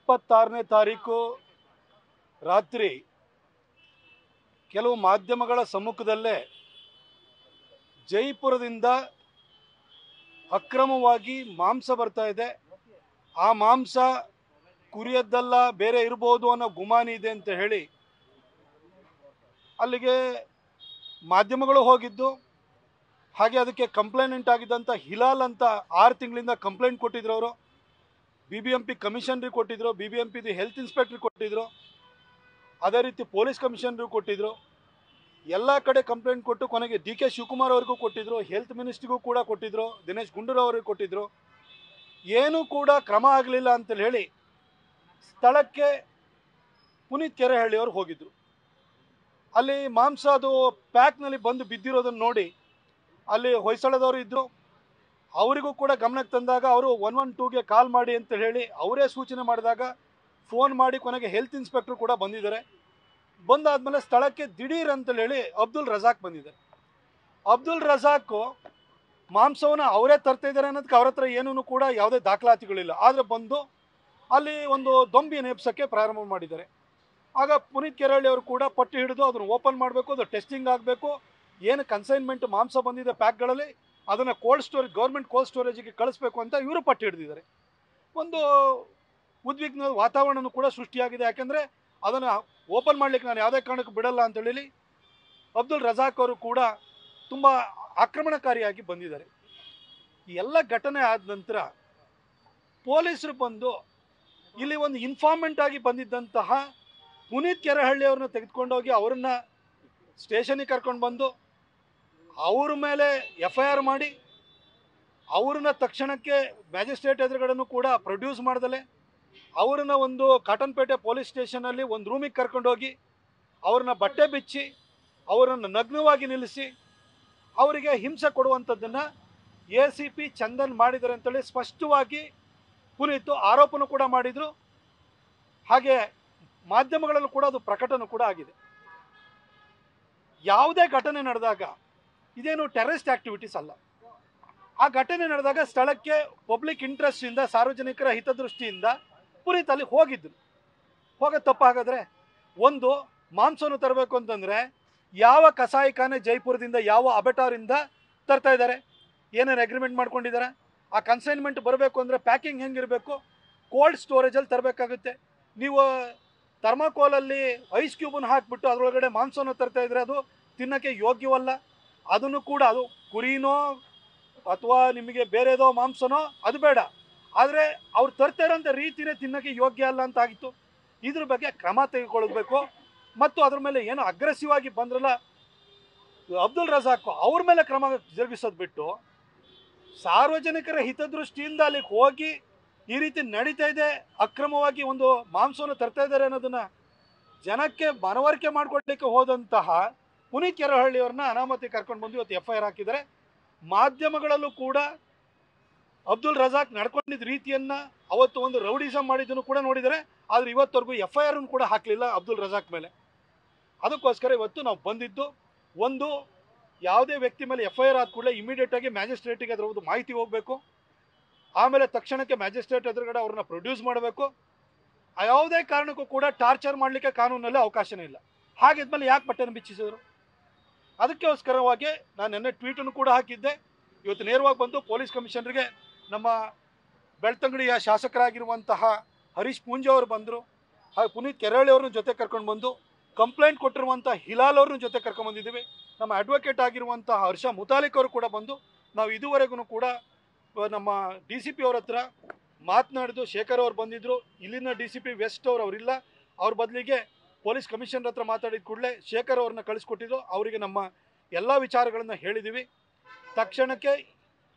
26ನೇ ತಾರೀಕು ರಾತ್ರಿ ಕೆಲವು ಮಾಧ್ಯಮಗಳ ಸಮ್ಮುಖದಲ್ಲೇ ಜೈಪುರದಿಂದ ಅಕ್ರಮವಾಗಿ ಮಾಂಸ ಬರ್ತಾ ಇದೆ, ಆ ಮಾಂಸ ಕುರಿಯದ್ದಲ್ಲ ಬೇರೆ ಇರಬಹುದು ಅನ್ನೋ ಗುಮಾನಿ ಇದೆ ಅಂತ ಹೇಳಿ ಅಲ್ಲಿಗೆ ಮಾಧ್ಯಮಗಳು ಹೋಗಿದ್ದು. ಹಾಗೆ ಅದಕ್ಕೆ ಕಂಪ್ಲೇಂಟ್ ಆಗಿದ್ದಂಥ ಹಿಲಾಲ್ ಅಂತ 6 ತಿಂಗಳಿಂದ ಕಂಪ್ಲೇಂಟ್ ಕೊಟ್ಟಿದ್ರು. ಅವರು BBMP ಕಮಿಷನರಿಗೆ ಕೊಟ್ಟಿದ್ರು, BBMPದು ಹೆಲ್ತ್ ಇನ್ಸ್ಪೆಕ್ಟ್ರಿಗೆ ಕೊಟ್ಟಿದ್ರು, ಅದೇ ರೀತಿ ಪೊಲೀಸ್ ಕಮಿಷನರಿಗೆ ಕೊಟ್ಟಿದ್ರು. ಎಲ್ಲ ಕಡೆ ಕಂಪ್ಲೇಂಟ್ ಕೊಟ್ಟು ಕೊನೆಗೆ DK ಶಿವಕುಮಾರ್ ಅವರಿಗೂ ಕೊಟ್ಟಿದ್ರು, ಹೆಲ್ತ್ ಮಿನಿಸ್ಟ್ರಿಗೂ ಕೂಡ ಕೊಟ್ಟಿದ್ರು, ದಿನೇಶ್ ಗುಂಡೂರಾವ್ ಅವರಿಗೆ ಕೊಟ್ಟಿದ್ರು. ಏನೂ ಕೂಡ ಕ್ರಮ ಆಗಲಿಲ್ಲ ಅಂತೇಳಿ ಹೇಳಿ ಸ್ಥಳಕ್ಕೆ ಪುನೀತ್ ಕೆರೆಹಳ್ಳಿ ಅವರು ಹೋಗಿದ್ರು. ಅಲ್ಲಿ ಮಾಂಸ ಅದು ಪ್ಯಾಕ್ನಲ್ಲಿ ಬಂದು ಬಿದ್ದಿರೋದನ್ನು ನೋಡಿ ಅಲ್ಲಿ ಹೊಯ್ಸಳದವರು ಇದ್ದರು, ಅವರಿಗೂ ಕೂಡ ಗಮನಕ್ಕೆ ತಂದಾಗ ಅವರು 112ಗೆ ಕಾಲ್ ಮಾಡಿ ಅಂತ ಹೇಳಿ ಅವರೇ ಸೂಚನೆ ಮಾಡಿದಾಗ ಫೋನ್ ಮಾಡಿ ಕೊನೆಗೆ ಹೆಲ್ತ್ ಇನ್ಸ್ಪೆಕ್ಟರ್ ಕೂಡ ಬಂದಿದ್ದಾರೆ. ಬಂದಾದಮೇಲೆ ಸ್ಥಳಕ್ಕೆ ದಿಢೀರ್ ಅಂತೇಳಿ ಹೇಳಿ ಅಬ್ದುಲ್ ರಜಾಕ್ ಬಂದಿದ್ದಾರೆ. ಅಬ್ದುಲ್ ರಜಾಕ್ ಮಾಂಸವನ್ನು ಅವರೇ ತರ್ತಾ ಇದ್ದಾರೆ ಅನ್ನೋದಕ್ಕೆ ಅವ್ರ ಹತ್ರ ಏನೂ ಕೂಡ ಯಾವುದೇ ದಾಖಲಾತಿಗಳಿಲ್ಲ. ಆದರೆ ಬಂದು ಅಲ್ಲಿ ಒಂದು ದೊಂಬಿ ನೇಪ್ಸೋಕ್ಕೆ ಪ್ರಾರಂಭ ಮಾಡಿದ್ದಾರೆ. ಆಗ ಪುನೀತ್ ಕೆರೆಹಳ್ಳಿ ಅವರು ಕೂಡ ಪಟ್ಟಿ ಹಿಡಿದು ಅದನ್ನು ಓಪನ್ ಮಾಡಬೇಕು, ಅದು ಟೆಸ್ಟಿಂಗ್ ಆಗಬೇಕು, ಏನು ಕನ್ಸೈನ್ಮೆಂಟ್ ಮಾಂಸ ಬಂದಿದೆ ಪ್ಯಾಕ್ಗಳಲ್ಲಿ ಅದನ್ನು ಗೌರ್ಮೆಂಟ್ ಕೋಲ್ಡ್ ಸ್ಟೋರೇಜಿಗೆ ಕಳಿಸ್ಬೇಕು ಅಂತ ಇವರು ಪಟ್ಟಿ ಹಿಡಿದಿದ್ದಾರೆ. ಒಂದು ಉದ್ವಿಗ್ನ ವಾತಾವರಣನೂ ಕೂಡ ಸೃಷ್ಟಿಯಾಗಿದೆ. ಯಾಕೆಂದರೆ ಅದನ್ನು ಓಪನ್ ಮಾಡಲಿಕ್ಕೆ ನಾನು ಯಾವುದೇ ಕಾರಣಕ್ಕೂ ಬಿಡಲ್ಲ ಅಂತೇಳಿ ಅಬ್ದುಲ್ ರಜಾಕ್ ಅವರು ಕೂಡ ತುಂಬ ಆಕ್ರಮಣಕಾರಿಯಾಗಿ ಬಂದಿದ್ದಾರೆ. ಈ ಎಲ್ಲ ಘಟನೆ ಆದ ನಂತರ ಪೊಲೀಸರು ಬಂದು ಇಲ್ಲಿ ಒಂದು ಇನ್ಫಾರ್ಮೆಂಟ್ ಆಗಿ ಬಂದಿದ್ದಂತಹ ಪುನೀತ್ ಕೆರೆಹಳ್ಳಿ ಅವ್ರನ್ನ ತೆಗೆದುಕೊಂಡೋಗಿ ಅವರನ್ನು ಸ್ಟೇಷನಿಗೆ ಕರ್ಕೊಂಡು ಬಂದು ಅವ್ರ ಮೇಲೆ FIR ಮಾಡಿ ಅವ್ರನ್ನ ತಕ್ಷಣಕ್ಕೆ ಮ್ಯಾಜಿಸ್ಟ್ರೇಟ್ ಎದುರುಗಡೆನೂ ಕೂಡ ಪ್ರೊಡ್ಯೂಸ್ ಮಾಡ್ದಲೆ ಅವ್ರನ್ನ ಒಂದು ಕಾಟನ್ಪೇಟೆ ಪೊಲೀಸ್ ಸ್ಟೇಷನಲ್ಲಿ ಒಂದು ರೂಮಿಗೆ ಕರ್ಕೊಂಡೋಗಿ ಅವ್ರನ್ನ ಬಟ್ಟೆ ಬಿಚ್ಚಿ ಅವರನ್ನು ನಗ್ನವಾಗಿ ನಿಲ್ಲಿಸಿ ಅವರಿಗೆ ಹಿಂಸೆ ಕೊಡುವಂಥದ್ದನ್ನು ACP ಚಂದನ್ ಮಾಡಿದ್ದಾರೆ ಅಂತೇಳಿ ಸ್ಪಷ್ಟವಾಗಿ ಪುನೀತ್ ಆರೋಪನೂ ಕೂಡ ಮಾಡಿದರು. ಹಾಗೆ ಮಾಧ್ಯಮಗಳಲ್ಲೂ ಕೂಡ ಅದು ಪ್ರಕಟನೂ ಕೂಡ ಆಗಿದೆ. ಯಾವುದೇ ಘಟನೆ ನಡೆದಾಗ ಇದೇನು ಟೆರರಿಸ್ಟ್ ಆಕ್ಟಿವಿಟೀಸ್ ಅಲ್ಲ. ಆ ಘಟನೆ ನಡೆದಾಗ ಸ್ಥಳಕ್ಕೆ ಪಬ್ಲಿಕ್ ಇಂಟ್ರೆಸ್ಟಿಂದ, ಸಾರ್ವಜನಿಕರ ಹಿತದೃಷ್ಟಿಯಿಂದ ಪುನೀತ್ ಅಲ್ಲಿ ಹೋಗಿದ್ರು. ಹೋಗೋದು ತಪ್ಪಾಗಾದರೆ ಒಂದು ಮಾಂಸವನ್ನು ತರಬೇಕು ಅಂತಂದರೆ ಯಾವ ಕಸಾಯಿಖಾನೆ ಜೈಪುರದಿಂದ ಯಾವ ಅಬೆಟಾರಿಂದ ತರ್ತಾ ಇದ್ದಾರೆ, ಏನೇನು ಅಗ್ರಿಮೆಂಟ್ ಮಾಡ್ಕೊಂಡಿದ್ದಾರೆ, ಆ ಕನ್ಸೈನ್ಮೆಂಟ್ ಬರಬೇಕು ಅಂದರೆ ಪ್ಯಾಕಿಂಗ್ ಹೆಂಗಿರಬೇಕು, ಕೋಲ್ಡ್ ಸ್ಟೋರೇಜಲ್ಲಿ ತರಬೇಕಾಗುತ್ತೆ. ನೀವು ಥರ್ಮಾಕೋಲಲ್ಲಿ ಐಸ್ ಕ್ಯೂಬನ್ನು ಹಾಕಿಬಿಟ್ಟು ಅದರೊಳಗಡೆ ಮಾಂಸವನ್ನು ತರ್ತಾ ಇದ್ರೆ ಅದು ತಿನ್ನೋಕ್ಕೆ ಯೋಗ್ಯವಲ್ಲ. ಅದನ್ನು ಕೂಡ ಅದು ಕುರಿನೋ ಅಥವಾ ನಿಮಗೆ ಬೇರೆದೋ ಮಾಂಸನೋ ಅದು ಬೇಡ, ಆದರೆ ಅವ್ರು ತರ್ತಾ ಇರೋಂಥ ರೀತಿಯೇ ತಿನ್ನೋಕ್ಕೆ ಯೋಗ್ಯ ಅಲ್ಲ ಅಂತ ಆಗಿತ್ತು. ಇದ್ರ ಬಗ್ಗೆ ಕ್ರಮ ತೆಗೆದುಕೊಳ್ಬೇಕು. ಮತ್ತು ಅದ್ರ ಮೇಲೆ ಏನು ಅಗ್ರೆಸಿವ್ ಆಗಿ ಬಂದ್ರಲ್ಲ ಅಬ್ದುಲ್ ರಜಾಕ್ ಅವ್ರ ಮೇಲೆ ಕ್ರಮ ಜರುಗಿಸೋದು ಬಿಟ್ಟು ಸಾರ್ವಜನಿಕರ ಹಿತದೃಷ್ಟಿಯಿಂದ ಅಲ್ಲಿಗೆ ಹೋಗಿ ಈ ರೀತಿ ನಡೀತಾ ಇದೆ, ಅಕ್ರಮವಾಗಿ ಒಂದು ಮಾಂಸವನ್ನು ತರ್ತಾ ಇದ್ದಾರೆ ಅನ್ನೋದನ್ನು ಜನಕ್ಕೆ ಮನವರಿಕೆ ಮಾಡಿಕೊಡ್ಲಿಕ್ಕೆ ಹೋದಂತಹ ಪುನೀತ್ ಕೆರೆಹಳ್ಳಿ ಅವ್ರನ್ನ ಅನಾಮತಿ ಕರ್ಕೊಂಡು ಬಂದು ಇವತ್ತು FIR ಹಾಕಿದ್ದಾರೆ. ಮಾಧ್ಯಮಗಳಲ್ಲೂ ಕೂಡ ಅಬ್ದುಲ್ ರಜಾಕ್ ನಡ್ಕೊಂಡಿದ್ದ ರೀತಿಯನ್ನು ಅವತ್ತು ಒಂದು ರೌಡಿಸಮ್ ಮಾಡಿದ್ದನ್ನು ಕೂಡ ನೋಡಿದ್ದಾರೆ. ಆದರೆ ಇವತ್ತವರೆಗೂ FIR ಕೂಡ ಹಾಕಲಿಲ್ಲ ಅಬ್ದುಲ್ ರಜಾಕ್ ಮೇಲೆ. ಅದಕ್ಕೋಸ್ಕರ ಇವತ್ತು ನಾವು ಬಂದಿದ್ದು, ಒಂದು ಯಾವುದೇ ವ್ಯಕ್ತಿ ಮೇಲೆ FIR ಆದ ಕೂಡಲೇ ಇಮಿಡಿಯೇಟಾಗಿ ಮ್ಯಾಜಿಸ್ಟ್ರೇಟಿಗೆ ಅದರ ಒಂದು ಮಾಹಿತಿ ಹೋಗಬೇಕು. ಆಮೇಲೆ ತಕ್ಷಣಕ್ಕೆ ಮ್ಯಾಜಿಸ್ಟ್ರೇಟ್ ಎದುರುಗಡೆ ಅವ್ರನ್ನ ಪ್ರೊಡ್ಯೂಸ್ ಮಾಡಬೇಕು. ಯಾವುದೇ ಕಾರಣಕ್ಕೂ ಕೂಡ ಟಾರ್ಚರ್ ಮಾಡಲಿಕ್ಕೆ ಕಾನೂನಲ್ಲಿ ಅವಕಾಶನೇ ಇಲ್ಲ. ಹಾಗಿದ್ಮೇಲೆ ಯಾಕೆ ಬಟ್ಟೆನ ಬಿಚ್ಚಿಸಿದ್ರು? ಅದಕ್ಕೋಸ್ಕರವಾಗಿ ನಾನು ನೆನ್ನೆ ಟ್ವೀಟನ್ನು ಕೂಡ ಹಾಕಿದ್ದೆ. ಇವತ್ತು ನೇರವಾಗಿ ಬಂದು ಪೊಲೀಸ್ ಕಮಿಷನರ್ಗೆ ನಮ್ಮ ಬೆಳ್ತಂಗಡಿಯ ಶಾಸಕರಾಗಿರುವಂತಹ ಹರೀಶ್ ಪೂಂಜಾ ಅವರು ಬಂದರು, ಹಾಗೆ ಪುನೀತ್ ಕೆರೆಹಳ್ಳಿ ಅವ್ರನ್ನ ಜೊತೆ ಕರ್ಕೊಂಡು ಬಂದು ಕಂಪ್ಲೇಂಟ್ ಕೊಟ್ಟಿರುವಂಥ ಹಿಲಾಲ್ ಅವ್ರನ್ನ ಜೊತೆ ಕರ್ಕೊಂಡು ಬಂದಿದ್ದೀವಿ. ನಮ್ಮ ಅಡ್ವೊಕೇಟ್ ಆಗಿರುವಂತಹ ಹರ್ಷ ಮುತಾಲಿಕ್ ಅವರು ಕೂಡ ಬಂದು ನಾವು ಇದುವರೆಗೂ ಕೂಡ ನಮ್ಮ DCP ಅವ್ರ ಹತ್ರ ಮಾತನಾಡಿದ್ದು, ಶೇಖರ್ ಅವ್ರು ಬಂದಿದ್ದರು, ಇಲ್ಲಿನ DCP ವೆಸ್ಟ್ ಅವರಿಲ್ಲ, ಅವ್ರ ಬದಲಿಗೆ ಪೊಲೀಸ್ ಕಮಿಷನರ್ ಹತ್ರ ಮಾತಾಡಿದ ಕೂಡಲೇ ಶೇಖರ್ ಅವ್ರನ್ನ ಕಳಿಸ್ಕೊಟ್ಟಿದ್ದು, ಅವರಿಗೆ ನಮ್ಮ ಎಲ್ಲ ವಿಚಾರಗಳನ್ನು ಹೇಳಿದ್ದೀವಿ. ತಕ್ಷಣಕ್ಕೆ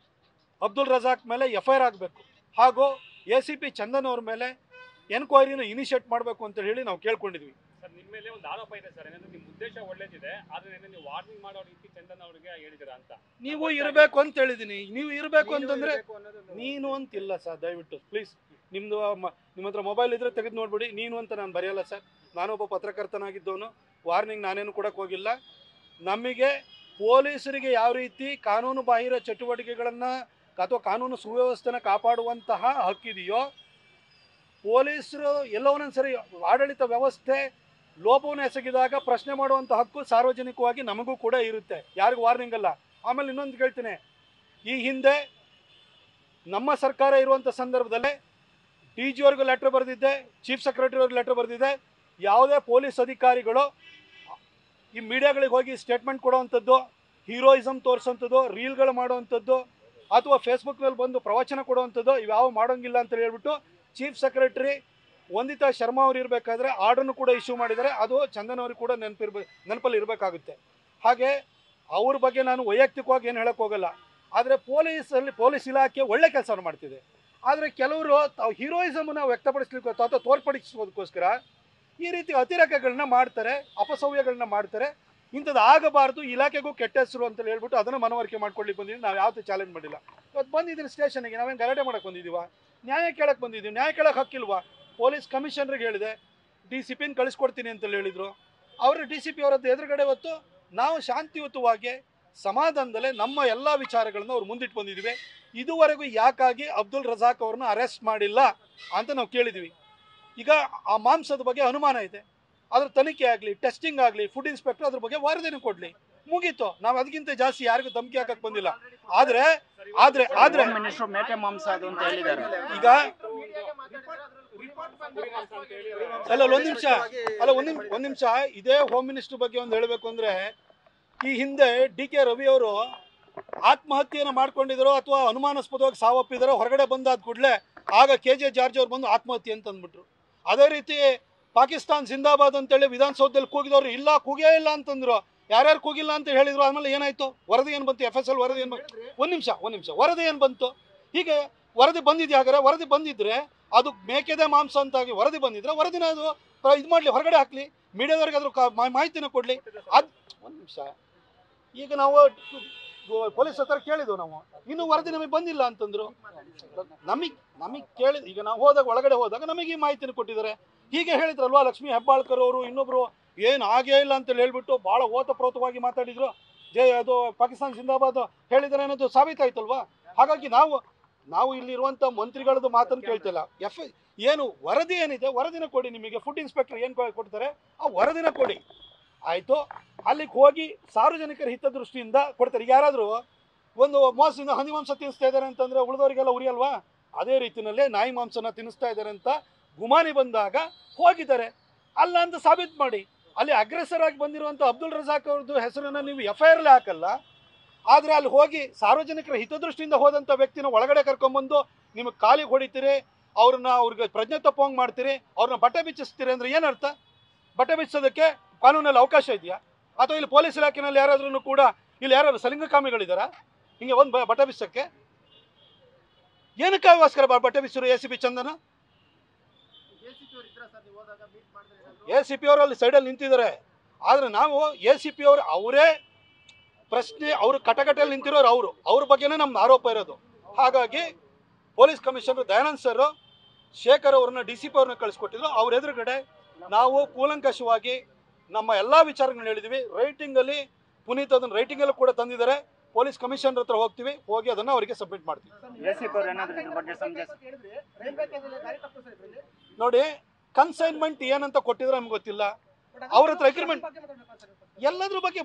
ಅಬ್ದುಲ್ ರಜಾಕ್ ಮೇಲೆ FIR ಆಗಬೇಕು, ಹಾಗೂ ACP ಚಂದನ್ ಅವ್ರ ಮೇಲೆ ಎನ್ಕ್ವೈರಿನ ಇನಿಷಿಯೇಟ್ ಮಾಡಬೇಕು ಅಂತ ಹೇಳಿ ನಾವು ಕೇಳ್ಕೊಂಡಿದ್ವಿ. ಸರ್, ನಿಮ್ಮ ಮೇಲೆ ಒಂದು ಆರೋಪ ಇದೆ ಸರ್, ಏನಂದ್ರೆ ನಿಮ್ಮ ಉದ್ದೇಶ ಒಳ್ಳೇದಿದೆ, ಆದರೆ ನೀವು ವಾರ್ನಿಂಗ್ ಮಾಡೋ ರೀತಿ ಚಂದನ್ ಅವರಿಗೆ ಹೇಳಿದಿರಾ ಅಂತ. ನೀವು ಇರಬೇಕು ಅಂತ ಹೇಳಿದ್ದೀನಿ. ನೀವು ಇರಬೇಕು ಅಂತಂದರೆ ನೀನು ಅಂತಿಲ್ಲ ಸರ್, ದಯವಿಟ್ಟು ಪ್ಲೀಸ್. ನಿಮ್ಮ ಹತ್ರ ಮೊಬೈಲ್ ಇದ್ದರೆ ತೆಗೆದು ನೋಡ್ಬಿಡಿ. ನೀನು ಅಂತ ನಾನು ಬರೆಯಲ್ಲ ಸರ್, ನಾನೊಬ್ಬ ಪತ್ರಕರ್ತನಾಗಿದ್ದವನು, ವಾರ್ನಿಂಗ್ ನಾನೇನು ಕೊಡೋಕ್ಕೆ ಹೋಗಿಲ್ಲ. ನಮಗೆ ಪೊಲೀಸರಿಗೆ ಯಾವ ರೀತಿ ಕಾನೂನು ಬಾಹಿರ ಚಟುವಟಿಕೆಗಳನ್ನು ಅಥವಾ ಕಾನೂನು ಸುವ್ಯವಸ್ಥೆನ ಕಾಪಾಡುವಂತಹ ಹಕ್ಕಿದೆಯೋ ಪೊಲೀಸರು ಎಲ್ಲೋ ಒಂದೊಂದ್ಸರಿ ಆಡಳಿತ ವ್ಯವಸ್ಥೆ ಲೋಪವನ್ನು ಎಸಗಿದಾಗ ಪ್ರಶ್ನೆ ಮಾಡುವಂಥ ಹಕ್ಕು ಸಾರ್ವಜನಿಕವಾಗಿ ನಮಗೂ ಕೂಡ ಇರುತ್ತೆ, ಯಾರಿಗೂ ವಾರ್ನಿಂಗ್ ಅಲ್ಲ. ಆಮೇಲೆ ಇನ್ನೊಂದು ಹೇಳ್ತೀನಿ, ಈ ಹಿಂದೆ ನಮ್ಮ ಸರ್ಕಾರ ಇರುವಂಥ ಸಂದರ್ಭದಲ್ಲೇ ಡಿ ಜಿ ಅವ್ರಿಗೂ ಲೆಟ್ರ್ ಬರೆದಿದ್ದೆ, ಚೀಫ್ ಸೆಕ್ರೆಟರಿ ಅವ್ರಿಗೆ ಲೆಟ್ರ್ ಬರೆದಿದ್ದೆ. ಯಾವುದೇ ಪೊಲೀಸ್ ಅಧಿಕಾರಿಗಳು ಈ ಮೀಡಿಯಾಗಳಿಗೆ ಹೋಗಿ ಸ್ಟೇಟ್ಮೆಂಟ್ ಕೊಡೋವಂಥದ್ದು, ಹೀರೋಯಿಸಮ್ ತೋರಿಸೋವಂಥದ್ದು, ರೀಲ್ಗಳು ಮಾಡೋವಂಥದ್ದು ಅಥವಾ ಫೇಸ್ಬುಕ್ನಲ್ಲಿ ಬಂದು ಪ್ರವಚನ ಕೊಡುವಂಥದ್ದು ಇವ್ಯಾವ ಮಾಡೋಂಗಿಲ್ಲ ಅಂತ ಹೇಳ್ಬಿಟ್ಟು ಚೀಫ್ ಸೆಕ್ರೆಟರಿ ವಂದಿತಾ ಶರ್ಮಾ ಅವರು ಇರಬೇಕಾದ್ರೆ ಆರ್ಡರ್ನು ಕೂಡ ಇಶ್ಯೂ ಮಾಡಿದ್ದಾರೆ. ಅದು ಚಂದನ್ ಅವ್ರಿಗೆ ಕೂಡ ನೆನಪಲ್ಲಿ ಇರಬೇಕಾಗುತ್ತೆ. ಹಾಗೆ ಅವ್ರ ಬಗ್ಗೆ ನಾನು ವೈಯಕ್ತಿಕವಾಗಿ ಏನು ಹೇಳೋಕ್ಕೆ ಹೋಗಲ್ಲ. ಆದರೆ ಪೊಲೀಸ್ ಇಲಾಖೆ ಒಳ್ಳೆ ಕೆಲಸವನ್ನು ಮಾಡ್ತಿದೆ. ಆದರೆ ಕೆಲವರು ತಾವು ಹೀರೋಯಿಸಮನ್ನು ವ್ಯಕ್ತಪಡಿಸ್ಲಿಕ್ಕೆ ಅಥವಾ ತೋರ್ಪಡಿಸೋದಕ್ಕೋಸ್ಕರ ಈ ರೀತಿ ಅತಿರೇಕಗಳನ್ನ ಮಾಡ್ತಾರೆ, ಅಪಸವ್ಯಗಳನ್ನ ಮಾಡ್ತಾರೆ. ಇಂಥದ್ದು ಆಗಬಾರ್ದು, ಇಲಾಖೆಗೂ ಕೆಟ್ಟ ಹೆಸರು ಅಂತ ಹೇಳ್ಬಿಟ್ಟು ಅದನ್ನು ಮನವರಿಕೆ ಮಾಡ್ಕೊಳ್ಳಿಕ್ಕೆ ಬಂದಿದ್ದೀವಿ. ನಾವು ಯಾವತ್ತೂ ಚಾಲೆಂಜ್ ಮಾಡಿಲ್ಲ. ಇವತ್ತು ಬಂದಿದ್ದೀನಿ ಸ್ಟೇಷನ್ಗೆ, ನಾವೇನು ಗಲಾಟೆ ಮಾಡೋಕ್ಕೆ ಬಂದಿದ್ದೀವ? ನ್ಯಾಯ ಕೇಳಕ್ಕೆ ಬಂದಿದ್ದೀವಿ. ನ್ಯಾಯ ಕೇಳೋಕ್ಕೆ ಹಕ್ಕಿಲ್ವಾ? ಪೊಲೀಸ್ ಕಮಿಷನರ್ಗೆ ಹೇಳಿದೆ, DCPನ ಕಳಿಸ್ಕೊಡ್ತೀನಿ ಅಂತೇಳಿ ಹೇಳಿದರು. ಅವರು DCP ಅವರದ್ದು ಎದುರುಗಡೆ ಹೊತ್ತು ನಾವು ಶಾಂತಿಯುತವಾಗಿ ಸಮಾಧಾನದಲ್ಲೇ ನಮ್ಮ ಎಲ್ಲ ವಿಚಾರಗಳನ್ನು ಅವ್ರು ಮುಂದಿಟ್ಟು ಬಂದಿದ್ದೀವಿ. ಇದುವರೆಗೂ ಯಾಕಾಗಿ ಅಬ್ದುಲ್ ರಜಾಕ್ ಅವ್ರನ್ನ ಅರೆಸ್ಟ್ ಮಾಡಿಲ್ಲ ಅಂತ ನಾವು ಕೇಳಿದ್ವಿ. ಈಗ ಆ ಮಾಂಸದ ಬಗ್ಗೆ ಅನುಮಾನ ಇದೆ, ಅದ್ರ ತನಿಖೆ ಆಗಲಿ, ಟೆಸ್ಟಿಂಗ್ ಆಗಲಿ, ಫುಡ್ ಇನ್ಸ್ಪೆಕ್ಟರ್ ಅದ್ರ ಬಗ್ಗೆ ವರದಿನೂ ಕೊಡಲಿ, ಮುಗೀತು. ನಾವು ಅದಕ್ಕಿಂತ ಜಾಸ್ತಿ ಯಾರಿಗೂ ಧಮಕಿ ಹಾಕಕ್ಕೆ ಬಂದಿಲ್ಲ. ಆದ್ರೆ ಆದ್ರೆ ಆದ್ರೆ ಮೇಕೆ ಮಾಂಸ ಅದು ಅಂತ ಹೇಳಿದ್ದಾರೆ. ಈಗ ಅಲ್ಲ ಒಂದ್ ನಿಮಿಷ ಇದೇ ಹೋಮ್ ಮಿನಿಸ್ಟರ್ ಬಗ್ಗೆ ಒಂದು ಹೇಳಬೇಕು ಅಂದ್ರೆ, ಈ ಹಿಂದೆ DK ರವಿ ಅವರು ಆತ್ಮಹತ್ಯೆಯನ್ನು ಮಾಡ್ಕೊಂಡಿದ್ರು ಅಥವಾ ಅನುಮಾನಾಸ್ಪದವಾಗಿ ಸಾವಪ್ಪಿದಾರೋ ಹೊರಗಡೆ ಬಂದಾದ ಕೂಡಲೇ ಆಗ KJ ಜಾರ್ಜ್ ಅವ್ರು ಬಂದು ಆತ್ಮಹತ್ಯೆ ಅಂತ ಅಂದ್ಬಿಟ್ರು. ಅದೇ ರೀತಿ ಪಾಕಿಸ್ತಾನ್ ಜಿಂದಾಬಾದ್ ಅಂತೇಳಿ ವಿಧಾನಸೌಧದಲ್ಲಿ ಕೂಗಿದವರು ಇಲ್ಲ, ಕೂಗೇ ಇಲ್ಲ ಅಂತಂದ್ರು. ಯಾರ್ಯಾರು ಕೂಗಿಲ್ಲ ಅಂತ ಹೇಳಿದ್ರು. ಆಮೇಲೆ ಏನಾಯ್ತು? ವರದಿ ಏನು ಬಂತು? FSL ವರದಿ ಏನು ಬಂತು? ಒಂದ್ ನಿಮಿಷ ವರದಿ ಏನು ಬಂತು? ಹೀಗೆ ವರದಿ ಬಂದಿದ್ಯಾ? ಹಾಗಾದ್ರೆ ವರದಿ ಬಂದಿದ್ರೆ ಅದು ಮೇಕೆದೆ ಮಾಂಸ ಅಂತಾಗಿ ವರದಿ ಬಂದಿದ್ರೆ ವರದಿನ ಅದು ಇದು ಮಾಡಲಿ, ಹೊರಗಡೆ ಹಾಕ್ಲಿ, ಮೀಡಿಯಾದವ್ರಿಗೆ ಅದ್ರ ಮಾಹಿತಿನ ಕೊಡಲಿ. ಅದು ಒಂದು ನಿಮಿಷ, ಈಗ ನಾವು ಪೊಲೀಸ್ ಹತ್ರ ಕೇಳಿದ್ವು, ನಾವು ಇನ್ನೂ ವರದಿ ನಮಗೆ ಬಂದಿಲ್ಲ ಅಂತಂದ್ರು. ನಮಗೆ ಕೇಳಿದ್, ಈಗ ನಾವು ಒಳಗಡೆ ಹೋದಾಗ ನಮಗೆ ಈ ಮಾಹಿತಿನ ಕೊಟ್ಟಿದ್ದಾರೆ. ಹೀಗೆ ಹೇಳಿದ್ರಲ್ವಾ ಲಕ್ಷ್ಮೀ ಹೆಬ್ಬಾಳ್ಕರ್ ಅವರು, ಇನ್ನೊಬ್ರು ಏನು ಆಗೇ ಇಲ್ಲ ಅಂತೇಳಿ ಹೇಳ್ಬಿಟ್ಟು ಭಾಳ ಓತಪ್ರೋತವಾಗಿ ಮಾತಾಡಿದ್ರು. ಅದು ಪಾಕಿಸ್ತಾನ ಜಿಂದಾಬಾದ್ ಹೇಳಿದ್ದಾರೆ ಅನ್ನೋದು ಸಾಬೀತಾಯ್ತಲ್ವಾ? ಹಾಗಾಗಿ ನಾವು ಇಲ್ಲಿರುವಂಥ ಮಂತ್ರಿಗಳದ್ದು ಮಾತನ್ನು ಕೇಳ್ತಿಲ್ಲ. ಏನು ವರದಿ ಏನಿದೆ ವರದಿನ ಕೊಡಿ. ನಿಮಗೆ ಫುಡ್ ಇನ್ಸ್ಪೆಕ್ಟರ್ ಏನು ಕೊಡ್ತಾರೆ ಆ ವರದಿನ ಕೊಡಿ, ಆಯಿತು. ಅಲ್ಲಿಗೆ ಹೋಗಿ ಸಾರ್ವಜನಿಕರ ಹಿತದೃಷ್ಟಿಯಿಂದ ಕೊಡ್ತಾರೆ. ಈಗ ಯಾರಾದರೂ ಒಂದು ಮೋಸದಿಂದ ಹಂದಿ ಮಾಂಸ ತಿನ್ನಿಸ್ತಾ ಇದ್ದಾರೆ ಅಂತಂದರೆ ಉಳಿದವರಿಗೆಲ್ಲ ಉರಿಯಲ್ವಾ? ಅದೇ ರೀತಿಯಲ್ಲೇ ನಾಯಿ ಮಾಂಸನ ತಿನ್ನಿಸ್ತಾ ಇದ್ದಾರೆ ಅಂತ ಗುಮಾನಿ ಬಂದಾಗ ಹೋಗಿದ್ದಾರೆ. ಅಲ್ಲ ಅಂತ ಸಾಬೀತು ಮಾಡಿ. ಅಲ್ಲಿ ಅಗ್ರೆಸರ್ ಆಗಿ ಬಂದಿರುವಂಥ ಅಬ್ದುಲ್ ರಜಾಕ್ ಅವ್ರದ್ದು ಹೆಸರನ್ನು ನೀವು FIR ಹಾಕಲ್ಲ. ಆದರೆ ಅಲ್ಲಿ ಹೋಗಿ ಸಾರ್ವಜನಿಕರ ಹಿತದೃಷ್ಟಿಯಿಂದ ಹೋದಂಥ ವ್ಯಕ್ತಿನ ಒಳಗಡೆ ಕರ್ಕೊಂಬಂದು ನಿಮಗೆ ಕಾಲಿಗೆ ಹೊಡಿತೀರಿ, ಅವ್ರಿಗೆ ಪ್ರಜ್ಞೆ ತಪ್ಪೋಂಗೆ ಮಾಡ್ತೀರಿ, ಅವ್ರನ್ನ ಬಟ್ಟೆ ಬಿಚ್ಚಿಸ್ತೀರಿ ಅಂದರೆ ಏನರ್ಥ? ಬಟ್ಟೆ ಬಿಚ್ಚೋದಕ್ಕೆ ಕಾನೂನಲ್ಲಿ ಅವಕಾಶ ಇದೆಯಾ? ಅಥವಾ ಇಲ್ಲಿ ಪೊಲೀಸ್ ಇಲಾಖೆಯಲ್ಲಿ ಯಾರಾದ್ರೂ ಕೂಡ ಇಲ್ಲಿ ಯಾರಾದ್ರು ಸಲಿಂಗಕಾಮಿಗಳಿದ್ದಾರಾ ಹಿಂಗೆ ಒಂದು ಬಟ್ಟೆ ಬಿಚ್ಚಕ್ಕೆ? ಏನಕ್ಕೋಸ್ಕರ ಬಟ್ಟೆ ಬಿಚ್ಚರು ACP ಚಂದನ? ACP ಅವರು ಅಲ್ಲಿ ಸೈಡಲ್ಲಿ ನಿಂತಿದ್ದಾರೆ. ಆದರೆ ನಾವು ACP ಅವರು ಅವರೇ ಪ್ರಶ್ನೆ, ಅವರು ಕಟಕಟಲ್ಲಿ ನಿಂತಿರೋರು, ಅವ್ರ ಬಗ್ಗೆನೇ ನಮ್ಮ ಆರೋಪ ಇರೋದು. ಹಾಗಾಗಿ police commissioner Dayanand sir Shekhar ಅವ್ರನ್ನ DCP ಅವ್ರನ್ನ ಕಳಿಸ್ಕೊಟ್ಟಿದ್ರು. ಅವ್ರ ಎದುರುಗಡೆ ನಾವು ಕೂಲಂಕಷವಾಗಿ ನಮ್ಮ ಎಲ್ಲ ವಿಚಾರಗಳನ್ನ ಹೇಳಿದ್ವಿ. ರೈಟಿಂಗಲ್ಲಿ ಪುನೀತ್ ಅದನ್ನು ರೈಟಿಂಗಲ್ಲೂ ಕೂಡ ತಂದಿದ್ದಾರೆ. ಪೊಲೀಸ್ ಕಮಿಷನರ್ ಹತ್ರ ಹೋಗ್ತೀವಿ, ಹೋಗಿ ಅದನ್ನು ಅವರಿಗೆ ಸಬ್ಮಿಟ್ ಮಾಡ್ತೀವಿ. ನೋಡಿ, ಕನ್ಸೈನ್ಮೆಂಟ್ ಏನಂತ ಕೊಟ್ಟಿದ್ರೆ ನಮ್ಗೆ ಗೊತ್ತಿಲ್ಲ. ಅವ್ರ ಹತ್ರ ಅಗ್ರಿಮೆಂಟ್ ಎಲ್ಲದ್ರ ಬಗ್ಗೆ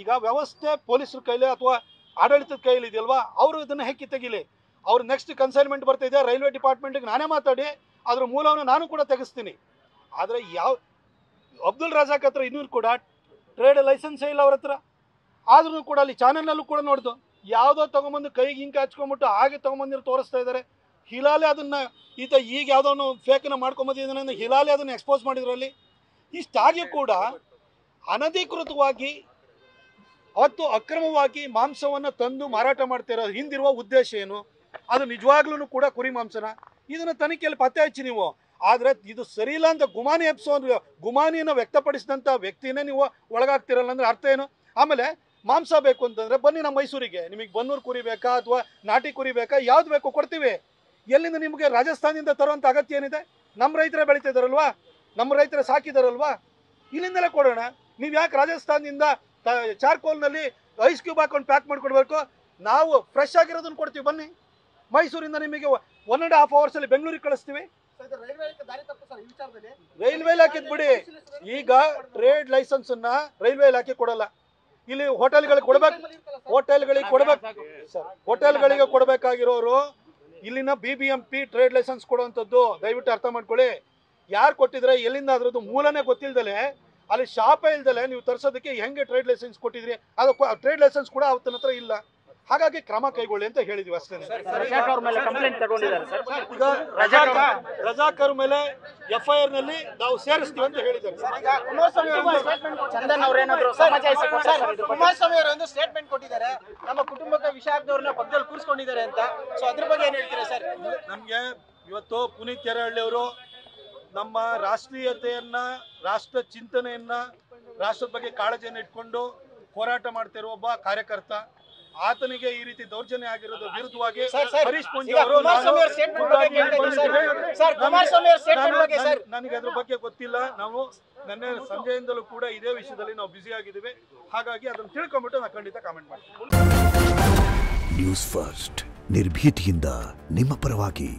ಈಗ ವ್ಯವಸ್ಥೆ ಪೊಲೀಸರ ಕೈಲಿ ಅಥವಾ ಆಡಳಿತದ ಕೈಲಿ ಇದೆಯಲ್ವಾ, ಅವರು ಇದನ್ನು ಹೆಕ್ಕಿ ತೆಗಿಲಿ. ಅವ್ರು ನೆಕ್ಸ್ಟ್ ಕನ್ಸೈನ್ಮೆಂಟ್ ಬರ್ತಾ ಇದೆ ರೈಲ್ವೆ ಡಿಪಾರ್ಟ್ಮೆಂಟ್ಗೆ, ನಾನೇ ಮಾತಾಡಿ ಅದ್ರ ಮೂಲವನ್ನು ನಾನು ಕೂಡ ತೆಗೆಸ್ತೀನಿ. ಆದರೆ ಅಬ್ದುಲ್ ರಜಾಕ್ ಹತ್ರ ಇನ್ನೂ ಕೂಡ ಟ್ರೇಡ್ ಲೈಸೆನ್ಸೇ ಇಲ್ಲ ಅವ್ರ ಹತ್ರ. ಆದ್ರೂ ಕೂಡ ಅಲ್ಲಿ ಚಾನೆಲ್ನಲ್ಲೂ ಕೂಡ ನೋಡ್ದು ಯಾವುದೋ ತೊಗೊಂಬಂದು ಕೈಗೆ ಹಿಂಗೆ ಹಚ್ಕೊಂಡ್ಬಿಟ್ಟು ಹಾಗೆ ತೊಗೊಂಬಂದಿರೋ ತೋರಿಸ್ತಾ ಇದ್ದಾರೆ. ಹಿಲಾಲೆ ಅದನ್ನು ಈಗ ಯಾವುದೋ ಫೇಕನ್ನು ಮಾಡ್ಕೊಂಬಂದಿದ್ದಾನೆ, ಹಿಲಾಲೆ ಅದನ್ನು ಎಕ್ಸ್ಪೋಸ್ ಮಾಡಿದ್ರಲ್ಲಿ. ಇಷ್ಟಾಗಿ ಕೂಡ ಅನಧಿಕೃತವಾಗಿ ಅವತ್ತು ಅಕ್ರಮವಾಗಿ ಮಾಂಸವನ್ನು ತಂದು ಮಾರಾಟ ಮಾಡ್ತಿರೋ ಹಿಂದಿರುವ ಉದ್ದೇಶ ಏನು? ಅದು ನಿಜವಾಗ್ಲೂ ಕೂಡ ಕುರಿ ಮಾಂಸನ? ಇದನ್ನು ತನಿಖೆಯಲ್ಲಿ ಪತ್ತೆ ಹಚ್ಚಿ ನೀವು. ಆದರೆ ಇದು ಸರಿ ಇಲ್ಲ ಅಂತ ಗುಮಾನಿಯನ್ನು ವ್ಯಕ್ತಪಡಿಸಿದಂಥ ವ್ಯಕ್ತಿನೇ ನೀವು ಒಳಗಾಗ್ತಿರಲ್ಲ ಅಂದರೆ ಅರ್ಥ ಏನು? ಆಮೇಲೆ ಮಾಂಸ ಬೇಕು ಅಂತಂದರೆ ಬನ್ನಿ ನಮ್ಮ ಮೈಸೂರಿಗೆ, ನಿಮಗೆ ಬನ್ನೂರು ಕುರಿ ಬೇಕಾ ಅಥವಾ ನಾಟಿ ಕುರಿ ಬೇಕಾ, ಯಾವ್ದು ಬೇಕು ಕೊಡ್ತೀವಿ. ಎಲ್ಲಿಂದ ನಿಮಗೆ ರಾಜಸ್ಥಾನದಿಂದ ತರುವಂಥ ಅಗತ್ಯ ಏನಿದೆ? ನಮ್ಮ ರೈತರೇ ಬೆಳೀತಿದಾರಲ್ವಾ, ನಮ್ಮ ರೈತರೇ ಸಾಕಿದಾರಲ್ವಾ, ಇಲ್ಲಿಂದಲೇ ಕೊಡೋಣ. ನೀವು ಯಾಕೆ ರಾಜಸ್ಥಾನದಿಂದ ಚಾರ್ಕೋಲ್ನಲ್ಲಿ ಐಸ್ ಕ್ಯೂಬ್ ಹಾಕೊಂಡು ಪ್ಯಾಕ್ ಮಾಡಿಕೊಡ್ಬೇಕು? ನಾವು ಫ್ರೆಶ್ ಆಗಿರೋದನ್ನು ಕೊಡ್ತೀವಿ. ಬನ್ನಿ, ಮೈಸೂರಿಂದ ನಿಮಗೆ 1.5 hours ಬೆಂಗಳೂರಿಗೆ ಕಳಿಸ್ತೀವಿ. ರೈಲ್ವೆ ಇಲಾಖೆ ಬಿಡಿ, ಈಗ ಟ್ರೇಡ್ ಲೈಸೆನ್ಸ್ ಅನ್ನ ರೈಲ್ವೆ ಇಲಾಖೆ ಕೊಡಲ್ಲ. ಇಲ್ಲಿ ಹೋಟೆಲ್ಗಳಿಗೆ ಕೊಡಬೇಕಾಗಿರೋರು ಇಲ್ಲಿನ BBMP ಟ್ರೇಡ್ ಲೈಸೆನ್ಸ್ ಕೊಡುವಂಥದ್ದು ದಯವಿಟ್ಟು ಅರ್ಥ ಮಾಡ್ಕೊಳ್ಳಿ. ಯಾರು ಕೊಟ್ಟಿದ್ರೆ ಎಲ್ಲಿಂದ ಅದ್ರದ್ದು ಮೂಲನೇ ಗೊತ್ತಿಲ್ದಲೆ ಅಲ್ಲಿ ಶಾಪೇ ಇಲ್ದಲೆ ನೀವು ತರಿಸೋದಕ್ಕೆ ಹೆಂಗೆ ಟ್ರೇಡ್ ಲೈಸೆನ್ಸ್ ಕೊಟ್ಟಿದ್ರಿ? ಅದು ಟ್ರೇಡ್ ಲೈಸೆನ್ಸ್ ಕೂಡ ಅವತ್ತನ ಹತ್ರ ಇಲ್ಲ. ಹಾಗಾಗಿ ಕ್ರಮ ಕೈಗೊಳ್ಳಿ ಅಂತ ಹೇಳಿದ್ವಿ ಅಷ್ಟೇ. ಈಗ ರಜಾಕರ್ ಮೇಲೆ FIR ನಲ್ಲಿ ನಾವು ಸೇರಿಸ್ತೀವಿ ಅಂತ ಹೇಳಿದ್ದಾರೆ. ಕುಮಾರಸ್ವಾಮಿ ಅವರು ಒಂದು ಸ್ಟೇಟ್ಮೆಂಟ್ ಕೊಟ್ಟಿದ್ದಾರೆ, ನಮ್ಮ ಕುಟುಂಬಕ್ಕೆ ವಿಷ ಆಗ್ದವ್ರನ್ನ ಪಕ್ಕದಲ್ಲಿ ಕೂರಿಸ್ಕೊಂಡಿದ್ದಾರೆ ಅಂತ. ಸೊ ಅದ್ರ ಬಗ್ಗೆ ಏನ್ ಹೇಳ್ತೀರಾ ಸರ್? ನಮ್ಗೆ ಇವತ್ತು ಪುನೀತ್ ಕೆರಹಳ್ಳಿ ಅವರು ನಮ್ಮ ರಾಷ್ಟ್ರೀಯತೆಯನ್ನ, ರಾಷ್ಟ್ರ ಚಿಂತನೆಯನ್ನ, ರಾಷ್ಟ್ರದ ಬಗ್ಗೆ ಕಾಳಜಿಯನ್ನು ಇಟ್ಕೊಂಡು ಹೋರಾಟ ಮಾಡ್ತಿರೋ ಒಬ್ಬ ಕಾರ್ಯಕರ್ತ. ಆತನಿಗೆ ಈ ರೀತಿ ದೌರ್ಜನ್ಯ ಆಗಿರೋದ್ರ ವಿರುದ್ಧವಾಗಿ ಹರೀಶ್ ಪೂಂಜಿ ಅವರು, ನನಗೆ ಅದ್ರ ಬಗ್ಗೆ ಗೊತ್ತಿಲ್ಲ. ನಾವು ನನ್ನ ಸಂಜೆಯಿಂದಲೂ ಕೂಡ ಇದೇ ವಿಷಯದಲ್ಲಿ ನಾವು ಬ್ಯುಸಿ ಆಗಿದ್ದೀವಿ. ಹಾಗಾಗಿ ಅದನ್ನು ತಿಳ್ಕೊಂಡ್ಬಿಟ್ಟು ನಾನು ಖಂಡಿತ ಕಾಮೆಂಟ್ ಮಾಡ್ತೀನಿ. ನ್ಯೂಸ್ ಫಸ್ಟ್, ನಿರ್ಭೀತಿಯಿಂದ ನಿಮ್ಮ ಪರವಾಗಿ.